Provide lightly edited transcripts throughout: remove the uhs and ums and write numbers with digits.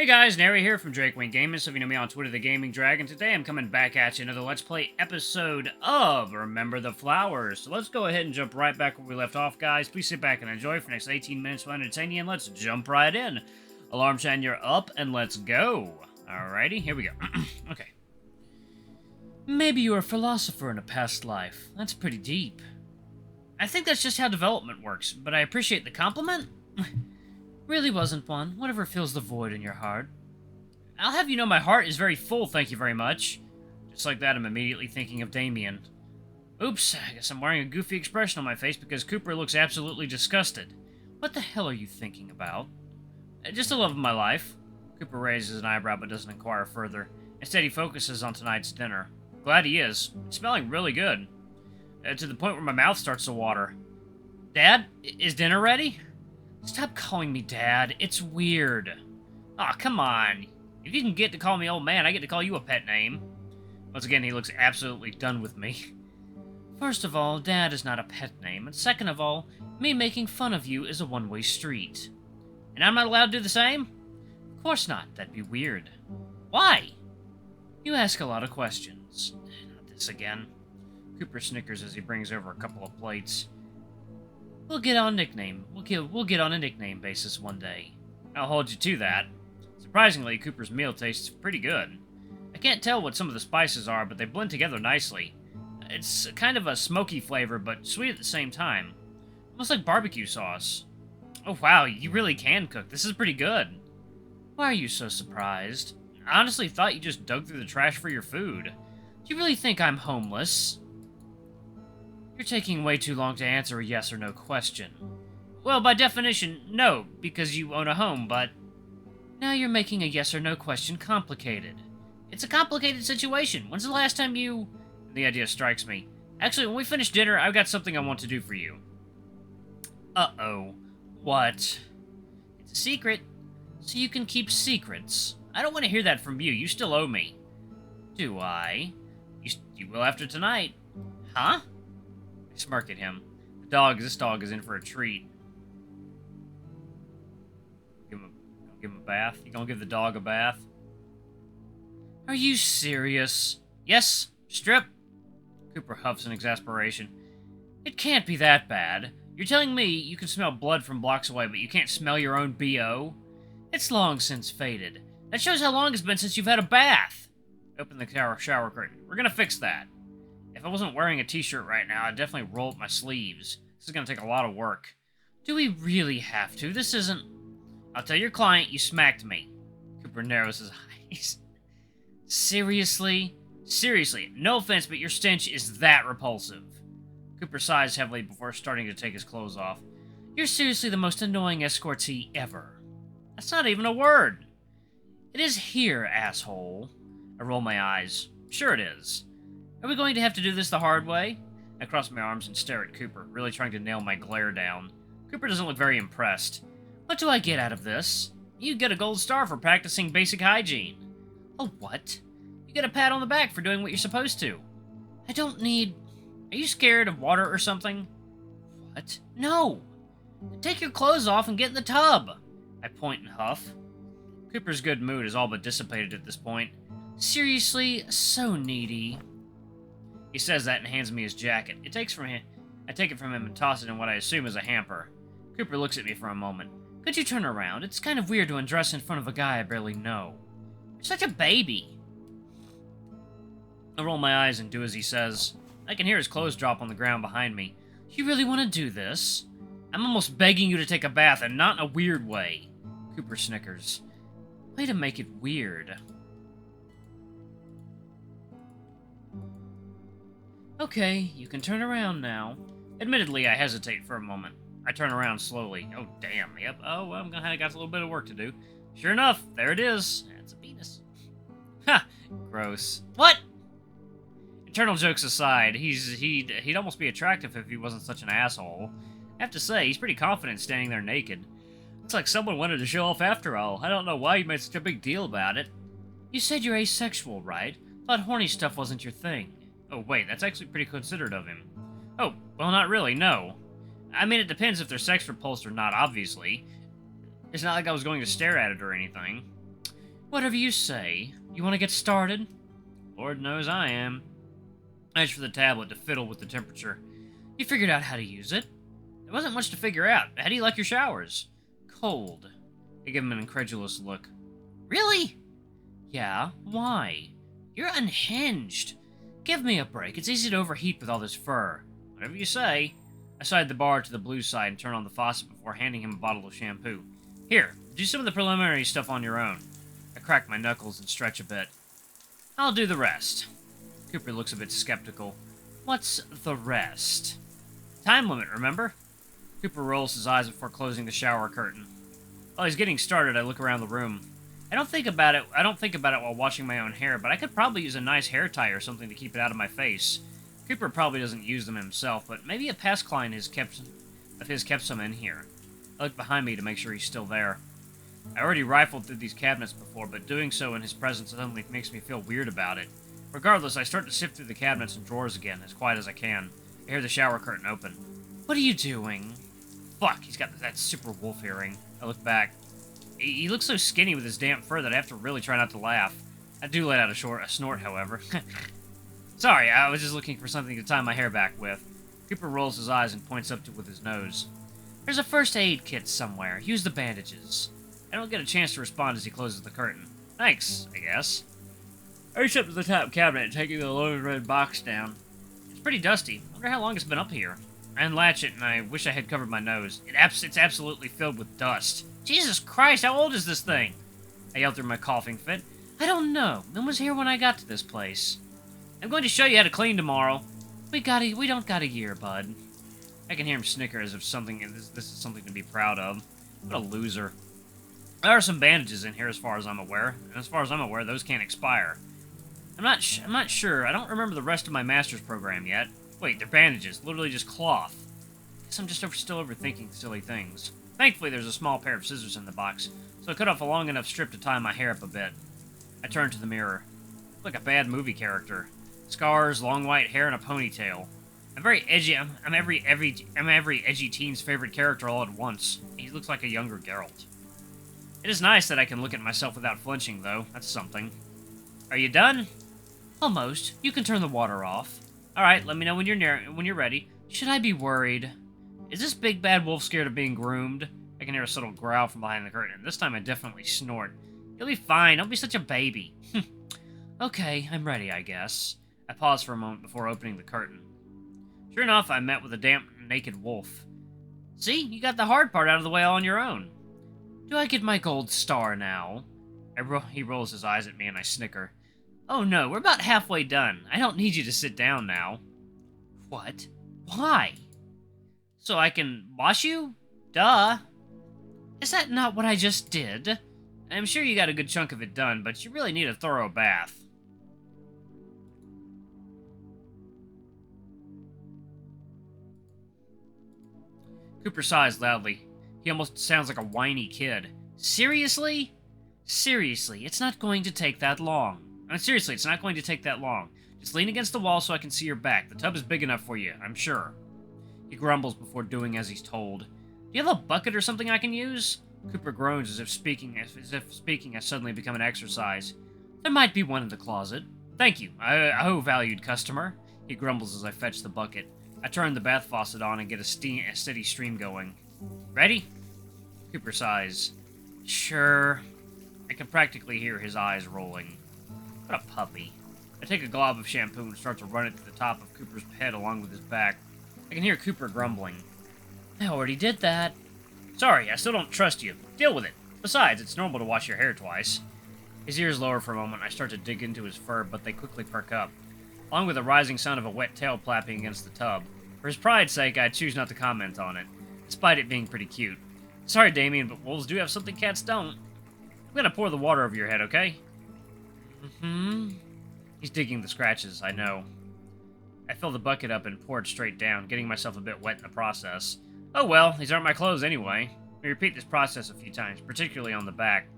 Hey guys, Nary here from Drakewing Gaming. So if you know me on Twitter, the Gaming Dragon. Today I'm coming back at you another Let's Play episode of Remember the Flowers. So let's go ahead and jump right back where we left off, guys. Please sit back and enjoy for the next 18 minutes to entertain you, and let's jump right in. Alarm chime, you're up, and let's go. Alrighty, here we go. Okay. Maybe you were a philosopher in a past life. That's pretty deep. I think that's just how development works, but I appreciate the compliment. Really wasn't one. Whatever fills the void in your heart. I'll have you know my heart is very full, thank you very much. Just like that, I'm immediately thinking of Damien. Oops, I guess I'm wearing a goofy expression on my face because Cooper looks absolutely disgusted. What the hell are you thinking about? Just the love of my life. Cooper raises an eyebrow but doesn't inquire further. Instead, he focuses on tonight's dinner. Glad he is. It's smelling really good. To the point where my mouth starts to water. Dad, is dinner ready? Stop calling me Dad. It's weird. Aw, oh, come on. If you can get to call me old man, I get to call you a pet name. Once again, he looks absolutely done with me. First of all, Dad is not a pet name, and second of all, me making fun of you is a one-way street. And I'm not allowed to do the same? Of course not. That'd be weird. Why? You ask a lot of questions. Not this again. Cooper snickers as he brings over a couple of plates. We'll get on a nickname basis one day. I'll hold you to that. Surprisingly, Cooper's meal tastes pretty good. I can't tell what some of the spices are, but they blend together nicely. It's kind of a smoky flavor, but sweet at the same time. Almost like barbecue sauce. Oh wow, you really can cook. This is pretty good. Why are you so surprised? I honestly thought you just dug through the trash for your food. Do you really think I'm homeless? You're taking way too long to answer a yes or no question. Well, by definition, no, because you own a home, but... Now you're making a yes or no question complicated. It's a complicated situation. When's the last time you... The idea strikes me. Actually, when we finish dinner, I've got something I want to do for you. Uh-oh. What? It's a secret, so you can keep secrets. I don't want to hear that from you. You still owe me. Do I? You will after tonight. Huh? I smirk at him. This dog is in for a treat. Give him a bath? You gonna give the dog a bath? Are you serious? Yes, strip. Cooper huffs in exasperation. It can't be that bad. You're telling me you can smell blood from blocks away, but you can't smell your own BO? It's long since faded. That shows how long it's been since you've had a bath. Open the shower curtain. We're gonna fix that. If I wasn't wearing a t-shirt right now, I'd definitely roll up my sleeves. This is gonna take a lot of work. Do we really have to? This isn't... I'll tell your client you smacked me. Cooper narrows his eyes. Seriously? Seriously, no offense, but your stench is that repulsive. Cooper sighs heavily before starting to take his clothes off. You're seriously the most annoying escortee ever. That's not even a word. It is here, asshole. I roll my eyes. Sure it is. Are we going to have to do this the hard way? I cross my arms and stare at Cooper, really trying to nail my glare down. Cooper doesn't look very impressed. What do I get out of this? You get a gold star for practicing basic hygiene. A what? You get a pat on the back for doing what you're supposed to. I don't need... Are you scared of water or something? What? No! Take your clothes off and get in the tub! I point and huff. Cooper's good mood is all but dissipated at this point. Seriously, so needy. He says that and hands me his jacket. I take it from him and toss it in what I assume is a hamper. Cooper looks at me for a moment. Could you turn around? It's kind of weird to undress in front of a guy I barely know. You're such a baby. I roll my eyes and do as he says. I can hear his clothes drop on the ground behind me. You really want to do this? I'm almost begging you to take a bath, and not in a weird way. Cooper snickers. Way to make it weird. Okay, you can turn around now. Admittedly, I hesitate for a moment. I turn around slowly. Oh, damn. Yep. Oh, well, I got a little bit of work to do. Sure enough, there it is. It's a penis. Ha! Gross. What? Internal jokes aside, he'd almost be attractive if he wasn't such an asshole. I have to say, he's pretty confident standing there naked. Looks like someone wanted to show off after all. I don't know why you made such a big deal about it. You said you're asexual, right? Thought horny stuff wasn't your thing. Oh, wait, that's actually pretty considerate of him. Oh, well, not really, no. I mean, it depends if they're sex repulsed or not, obviously. It's not like I was going to stare at it or anything. Whatever you say. You want to get started? Lord knows I am. I reached for the tablet to fiddle with the temperature. You figured out how to use it? There wasn't much to figure out. How do you like your showers? Cold. I gave him an incredulous look. Really? Yeah, why? You're unhinged. Give me a break. It's easy to overheat with all this fur. Whatever you say. I slide the bar to the blue side and turn on the faucet before handing him a bottle of shampoo. Here, do some of the preliminary stuff on your own. I crack my knuckles and stretch a bit. I'll do the rest. Cooper looks a bit skeptical. What's the rest? Time limit, remember? Cooper rolls his eyes before closing the shower curtain. While he's getting started, I look around the room. I don't think about it while washing my own hair, but I could probably use a nice hair tie or something to keep it out of my face. Cooper probably doesn't use them himself, but maybe a past client of his kept some in here. I look behind me to make sure he's still there. I already rifled through these cabinets before, but doing so in his presence suddenly makes me feel weird about it. Regardless, I start to sift through the cabinets and drawers again, as quiet as I can. I hear the shower curtain open. What are you doing? Fuck, he's got that super wolf earring. I look back. He looks so skinny with his damp fur that I have to really try not to laugh. I do let out a snort, however. Sorry, I was just looking for something to tie my hair back with. Cooper rolls his eyes and points up with his nose. There's a first aid kit somewhere. Use the bandages. I don't get a chance to respond as he closes the curtain. Thanks, I guess. I reach up to the top cabinet and take the low red box down. It's pretty dusty. I wonder how long it's been up here. I unlatch it, and I wish I had covered my nose. It's absolutely filled with dust. Jesus Christ, how old is this thing? I yelled through my coughing fit. I don't know. It was here when I got to this place. I'm going to show you how to clean tomorrow. We don't got a year, bud. I can hear him snicker as if this is something to be proud of. What a loser. There are some bandages in here as far as I'm aware, and as far as I'm aware, those can't expire. I'm not sure. I don't remember the rest of my master's program yet. Wait, they're bandages, literally just cloth. Guess I'm just still overthinking silly things. Thankfully, there's a small pair of scissors in the box, so I cut off a long enough strip to tie my hair up a bit. I turn to the mirror. I look like a bad movie character. Scars, long white hair, and a ponytail. I'm very edgy. I'm every edgy teen's favorite character all at once. He looks like a younger Geralt. It is nice that I can look at myself without flinching, though. That's something. Are you done? Almost. You can turn the water off. Alright, let me know when you're ready. Should I be worried? Is this big bad wolf scared of being groomed? I can hear a subtle growl from behind the curtain. This time I definitely snort. You'll be fine. Don't be such a baby. Okay, I'm ready, I guess. I pause for a moment before opening the curtain. Sure enough, I met with a damp, naked wolf. See? You got the hard part out of the way all on your own. Do I get my gold star now? He rolls his eyes at me and I snicker. Oh no, we're about halfway done. I don't need you to sit down now. What? Why? So I can wash you? Duh. Is that not what I just did? I'm sure you got a good chunk of it done, but you really need a thorough bath. Cooper sighs loudly. He almost sounds like a whiny kid. Seriously? Seriously, it's not going to take that long. Seriously, it's not going to take that long. Just lean against the wall so I can see your back. The tub is big enough for you, I'm sure. He grumbles before doing as he's told. Do you have a bucket or something I can use? Cooper groans as if speaking has suddenly become an exercise. There might be one in the closet. Thank you. Oh, valued customer. He grumbles as I fetch the bucket. I turn the bath faucet on and get a steady stream going. Ready? Cooper sighs. Sure. I can practically hear his eyes rolling. What a puppy. I take a glob of shampoo and start to run it to the top of Cooper's head along with his back. I can hear Cooper grumbling. I already did that. Sorry, I still don't trust you. Deal with it. Besides, it's normal to wash your hair twice. His ears lower for a moment. I start to dig into his fur, but they quickly perk up, along with the rising sound of a wet tail flapping against the tub. For his pride's sake, I choose not to comment on it, despite it being pretty cute. Sorry, Damien, but wolves do have something cats don't. I'm gonna pour the water over your head, okay? Mm-hmm. He's digging the scratches, I know. I fill the bucket up and pour it straight down, getting myself a bit wet in the process. Oh well, these aren't my clothes anyway. We repeat this process a few times, particularly on the back.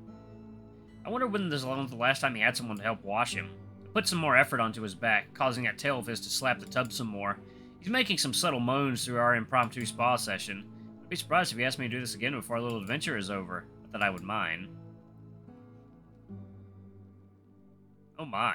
I wonder when this was the last time he had someone to help wash him. I put some more effort onto his back, causing that tail of his to slap the tub some more. He's making some subtle moans through our impromptu spa session. I'd be surprised if he asked me to do this again before our little adventure is over. Not that I would mind. Oh my.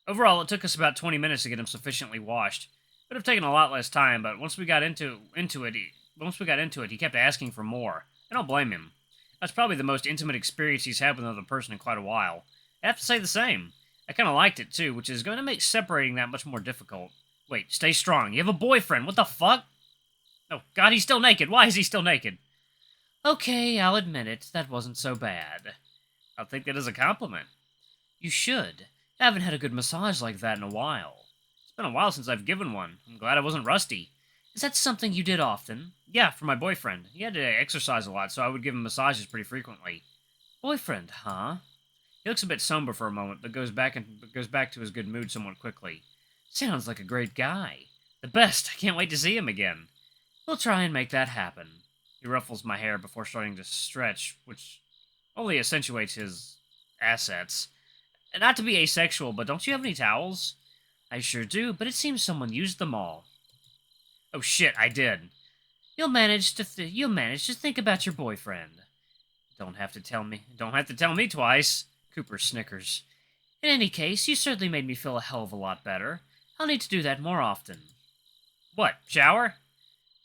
Overall, it took us about 20 minutes to get him sufficiently washed. It would have taken a lot less time, but once we got into it, he kept asking for more. I don't blame him. That's probably the most intimate experience he's had with another person in quite a while. I have to say the same. I kind of liked it too, which is going to make separating that much more difficult. Wait, stay strong. You have a boyfriend. What the fuck? Oh, God, he's still naked. Why is he still naked? Okay, I'll admit it. That wasn't so bad. I'll take that as a compliment. You should. I haven't had a good massage like that in a while. It's been a while since I've given one. I'm glad I wasn't rusty. Is that something you did often? Yeah, for my boyfriend. He had to exercise a lot, so I would give him massages pretty frequently. Boyfriend, huh? He looks a bit somber for a moment, but goes back to his good mood somewhat quickly. Sounds like a great guy. The best. I can't wait to see him again. We'll try and make that happen. He ruffles my hair before starting to stretch, which only accentuates his assets. Not to be asexual, but don't you have any towels? I sure do, but it seems someone used them all. Oh shit, I did. You'll manage to think about your boyfriend. Don't have to tell me twice. Cooper snickers. In any case, you certainly made me feel a hell of a lot better. I'll need to do that more often. What, shower?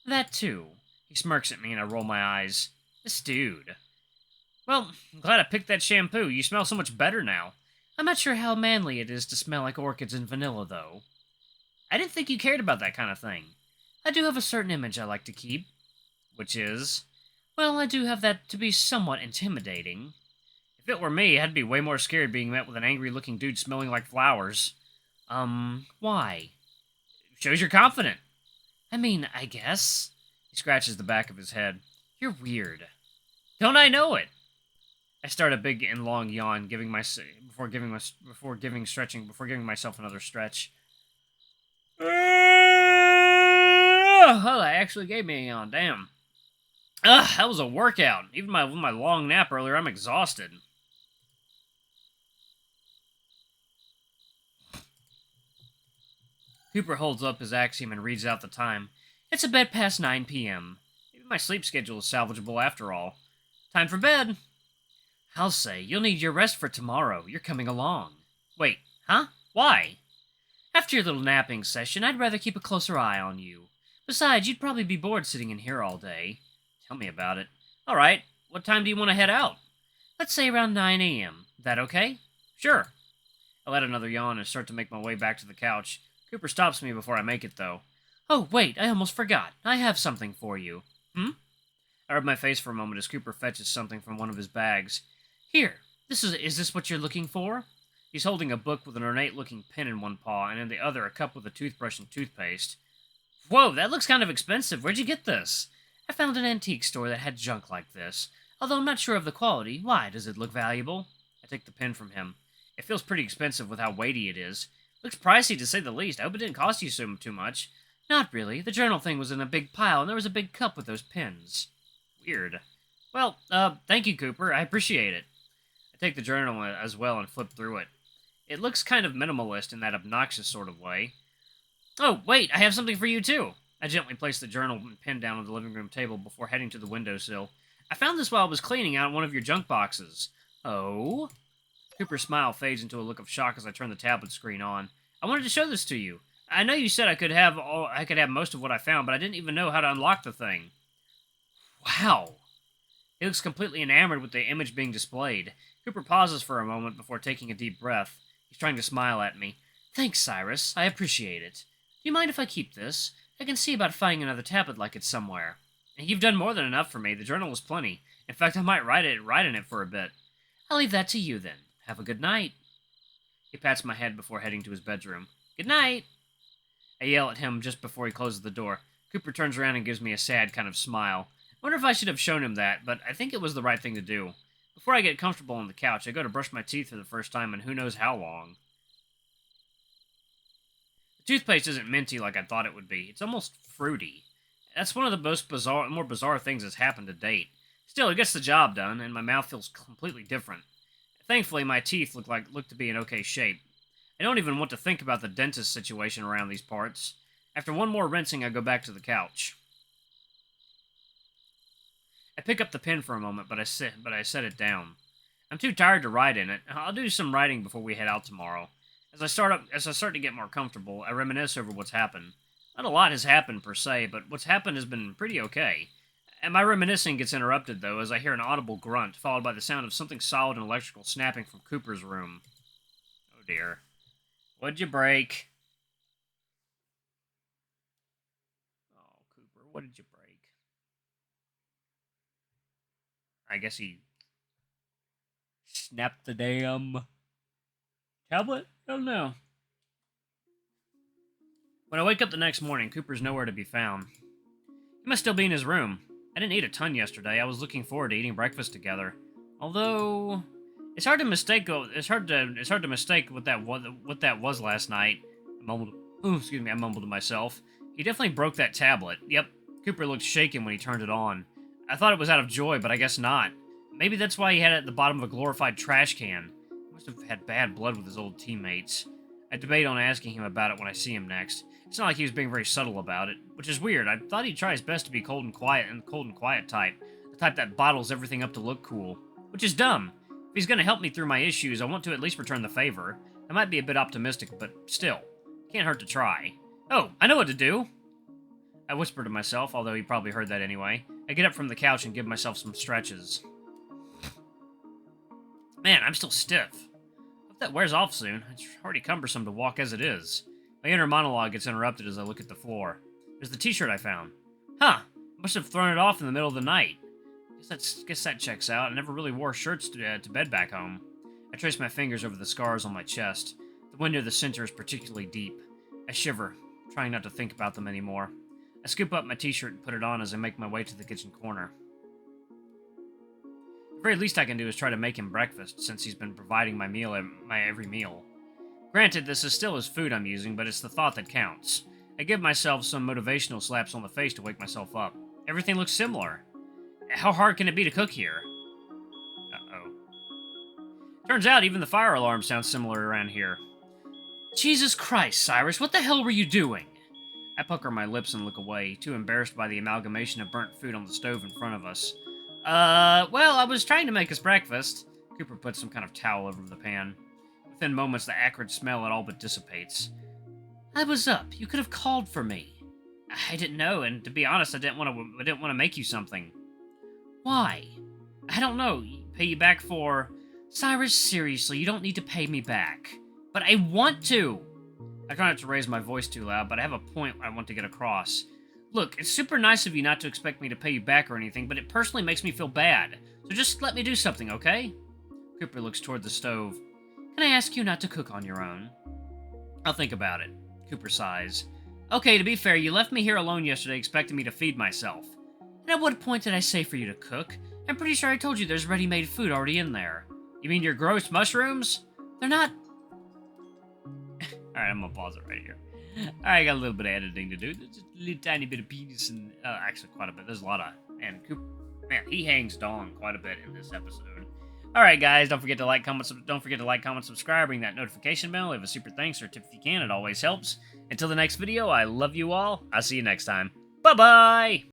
That too. He smirks at me and I roll my eyes. This dude. Well, I'm glad I picked that shampoo. You smell so much better now. I'm not sure how manly it is to smell like orchids and vanilla, though. I didn't think you cared about that kind of thing. I do have a certain image I like to keep. Which is? Well, I do have that to be somewhat intimidating. If it were me, I'd be way more scared being met with an angry-looking dude smelling like flowers. Why? Shows you're confident. I mean, I guess. He scratches the back of his head. You're weird. Don't I know it? I start a big and long yawn, before giving myself another stretch. Oh, that actually gave me a yawn. Damn. That was a workout. Even with my long nap earlier, I'm exhausted. Cooper holds up his axiom and reads out the time. It's a bit past 9 p.m. Maybe my sleep schedule is salvageable after all. Time for bed. I'll say, you'll need your rest for tomorrow. You're coming along. Wait, huh? Why? After your little napping session, I'd rather keep a closer eye on you. Besides, you'd probably be bored sitting in here all day. Tell me about it. All right, what time do you want to head out? Let's say around 9 a.m. That okay? Sure. I let another yawn and start to make my way back to the couch. Cooper stops me before I make it, though. Oh, wait, I almost forgot. I have something for you. I rub my face for a moment as Cooper fetches something from one of his bags. Here, is this what you're looking for? He's holding a book with an ornate-looking pen in one paw, and in the other a cup with a toothbrush and toothpaste. Whoa, that looks kind of expensive. Where'd you get this? I found an antique store that had junk like this. Although I'm not sure of the quality. Why, does it look valuable? I take the pen from him. It feels pretty expensive with how weighty it is. Looks pricey to say the least. I hope it didn't cost you too much. Not really. The journal thing was in a big pile, and there was a big cup with those pins. Weird. Well, thank you, Cooper. I appreciate it. I take the journal as well and flip through it. It looks kind of minimalist in that obnoxious sort of way. Oh, wait, I have something for you, too. I gently place the journal and pen down on the living room table before heading to the windowsill. I found this while I was cleaning out one of your junk boxes. Oh? Cooper's smile fades into a look of shock as I turn the tablet screen on. I wanted to show this to you. I know you said I could have most of what I found, but I didn't even know how to unlock the thing. Wow. He looks completely enamored with the image being displayed. Cooper pauses for a moment before taking a deep breath. He's trying to smile at me. Thanks, Cyrus. I appreciate it. Do you mind if I keep this? I can see about finding another tablet like it somewhere. And you've done more than enough for me. The journal was plenty. In fact, I might write in it for a bit. I'll leave that to you, then. Have a good night. He pats my head before heading to his bedroom. Good night. I yell at him just before he closes the door. Cooper turns around and gives me a sad kind of smile. I wonder if I should have shown him that, but I think it was the right thing to do. Before I get comfortable on the couch, I go to brush my teeth for the first time in who knows how long. The toothpaste isn't minty like I thought it would be. It's almost fruity. That's one of the more bizarre things that's happened to date. Still, it gets the job done, and my mouth feels completely different. Thankfully, my teeth look to be in okay shape. I don't even want to think about the dentist situation around these parts. After one more rinsing, I go back to the couch. I pick up the pen for a moment, but I set it down. I'm too tired to ride in it. I'll do some riding before we head out tomorrow. As I start to get more comfortable, I reminisce over what's happened. Not a lot has happened per se, but what's happened has been pretty okay. And my reminiscing gets interrupted though as I hear an audible grunt, followed by the sound of something solid and electrical snapping from Cooper's room. Oh dear. What'd you break? Oh, Cooper, what did you break? I guess he snapped the damn tablet? I don't know. When I wake up the next morning, Cooper's nowhere to be found. He must still be in his room. I didn't eat a ton yesterday. I was looking forward to eating breakfast together. Although it's hard to mistake what that was last night. I mumbled to myself. He definitely broke that tablet. Yep. Cooper looked shaken when he turned it on. I thought it was out of joy, but I guess not. Maybe that's why he had it at the bottom of a glorified trash can. He must have had bad blood with his old teammates. I debate on asking him about it when I see him next. It's not like he was being very subtle about it, which is weird. I thought he'd try his best to be cold and quiet type. The type that bottles everything up to look cool. Which is dumb. If he's gonna help me through my issues, I want to at least return the favor. I might be a bit optimistic, but still. Can't hurt to try. Oh, I know what to do! I whisper to myself, although he probably heard that anyway. I get up from the couch and give myself some stretches. Man, I'm still stiff. Hope that wears off soon. It's already cumbersome to walk as it is. My inner monologue gets interrupted as I look at the floor. There's the t-shirt I found. Huh, must have thrown it off in the middle of the night. Guess that checks out. I never really wore shirts to bed back home. I trace my fingers over the scars on my chest. The wound near the center is particularly deep. I shiver, trying not to think about them anymore. I scoop up my t-shirt and put it on as I make my way to the kitchen corner. The very least I can do is try to make him breakfast, since he's been providing my every meal. Granted, this is still his food I'm using, but it's the thought that counts. I give myself some motivational slaps on the face to wake myself up. Everything looks similar. How hard can it be to cook here? Uh-oh. Turns out even the fire alarm sounds similar around here. Jesus Christ, Cyrus, what the hell were you doing? I pucker my lips and look away, too embarrassed by the amalgamation of burnt food on the stove in front of us. Well, I was trying to make us breakfast. Cooper puts some kind of towel over the pan. Within moments, the acrid smell it all but dissipates. I was up. You could have called for me. I didn't know, and to be honest, I didn't want to make you something. Why? I don't know. Pay you back for... Cyrus, seriously, you don't need to pay me back. But I want to! I try not to raise my voice too loud, but I have a point I want to get across. Look, it's super nice of you not to expect me to pay you back or anything, but it personally makes me feel bad. So just let me do something, okay? Cooper looks toward the stove. Can I ask you not to cook on your own? I'll think about it. Cooper sighs. Okay, to be fair, you left me here alone yesterday expecting me to feed myself. And at what point did I say for you to cook? I'm pretty sure I told you there's ready-made food already in there. You mean your gross mushrooms? They're not... Alright, I'm gonna pause it right here. Alright, I got a little bit of editing to do. Just a little tiny bit of penis and... actually, quite a bit. There's a lot of... And Cooper... Man, he hangs dong quite a bit in this episode. Alright, guys, don't forget to like, comment, subscribe, ring that notification bell, leave a super thanks or tip if you can. It always helps. Until the next video, I love you all. I'll see you next time. Bye-bye!